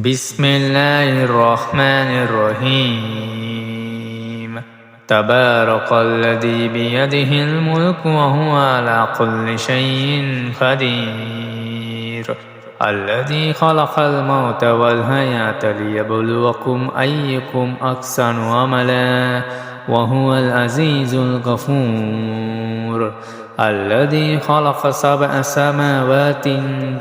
بسم الله الرحمن الرحيم تبارك الذي بيده الملك وهو على كل شيء قدير الذي خلق الموت والحياة ليبلوكم أيكم أحسن عملا وهو العزيز الغفور الذي خلق 7 سماوات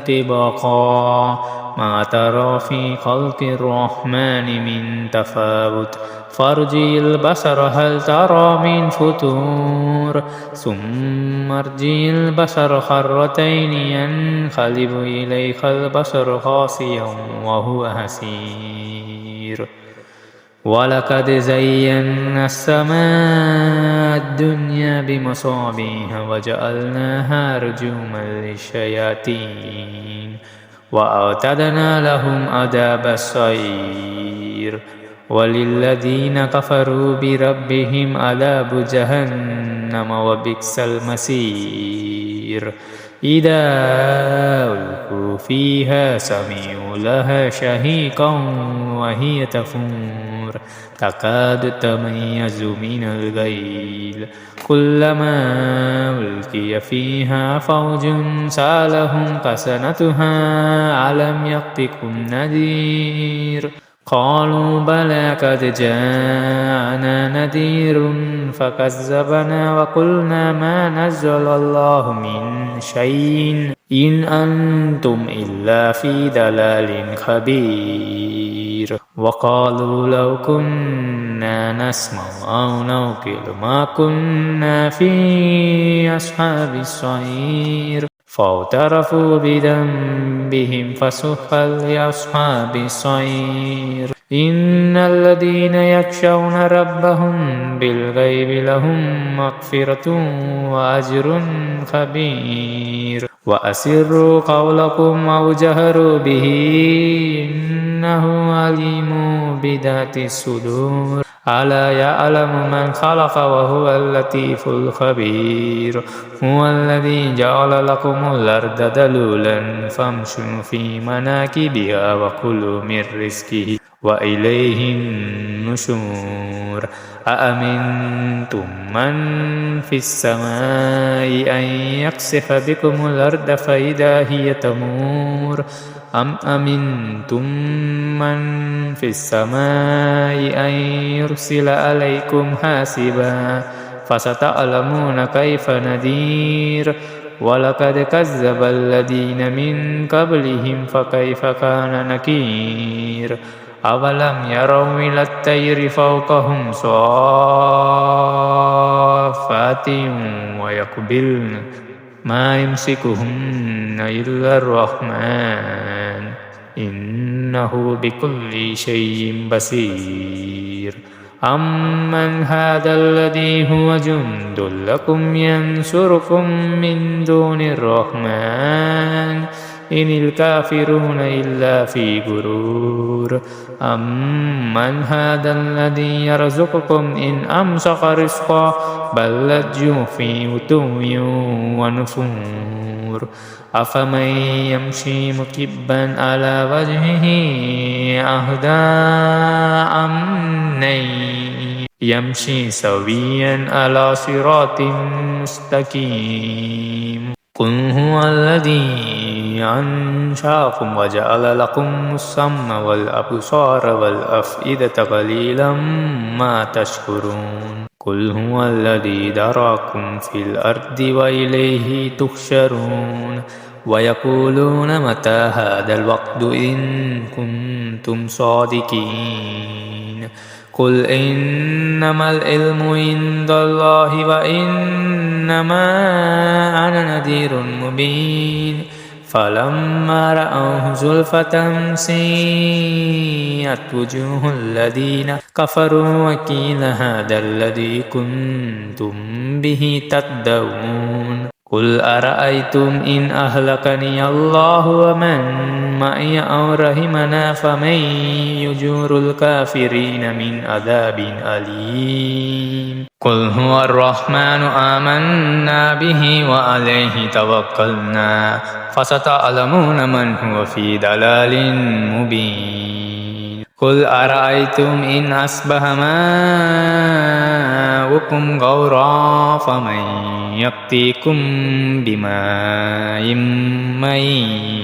طباقا ما ترى في خلق الرحمن من تفاوت فارجع البصر هل ترى من فتور ثم ارجع البصر كرتين ينقلب إليك البصر خاسئا وهو حسير ولقد زينا السماء الدنيا بمصابيح وجعلناها رجوما للشياطين وأعتدنا لهم عذاب السعير وللذين كفروا بربهم عذاب جهنم وبئس المصير إذا ألقوا فيها سمعوا لها شهيقا وهي تفور تكاد تميز من الغيظ كلما ألقي فيها فوج سألهم خزنتها ألم يأتكم نذير قالوا بلى قد جاءنا نذير فكذبنا وقلنا ما نزل الله من شيء إن أنتم إلا في ضلال كبير وقالوا لو كنا نسمع أو نعقل ما كنا في أصحاب السعير فاعترفوا بذنبهم فسحقا لأصحاب السعير إن الذين يخشون ربهم بالغيب لهم مغفرة وأجر كبير وأسروا قولكم أو جهروا به إنه عليم بذات الصدور ألا يعلم من خلق وهو اللطيف الخبير هو الذي جعل لكم الأرض ذلولا فامشوا في مناكبها وكلوا من رزقه وإليه النشور أأمنتم من في السماء أن يخسف بكم الأرض فإذا هي تمور أم أمنتم من في السماء أن يرسل عليكم حاسبا فستعلمون كيف نذير ولقد كذب الذين من قبلهم فكيف كان نكير أولم يروا إلى الطير فوقهم صافات ويقبلن ما يمسكهن إلا الرحمن إنه بكل شيء بصير أمن هذا الذي هو جند لكم ينصركم من دون الرحمن إن الكافرون إلا في غرور أمن هذا الذي يرزقكم إن أمسك رزقا بل لجوا في عتو ونفور أفمن يمشي مكبا على وجهه أهدى أمن يمشي سويا على صراط مستقيم قل هو الذي أنشأكم وجعل لكم السمع والأبصار والأفئدة قليلا ما تشكرون قل هو الذي ذراكم في الأرض وإليه تحشرون ويقولون متى هذا الوقت إن كنتم صادقين قل إنما العلم عند الله وإنما أنا نذير مبين فلما رأوه زلفة سيئت وجوه الذين كفروا وقيل هذا الذي كنتم به تدعون قل أرأيتم إن أهلكني الله ومن معي أو رحمنا فمن يجور الكافرين من عذاب أليم قل هو الرحمن آمنا به وعليه توكلنا فستعلمون من هو في ضلال مبين قل أرأيتم إن أصبح ماؤكم غورا فمن يأتيكم بماء معين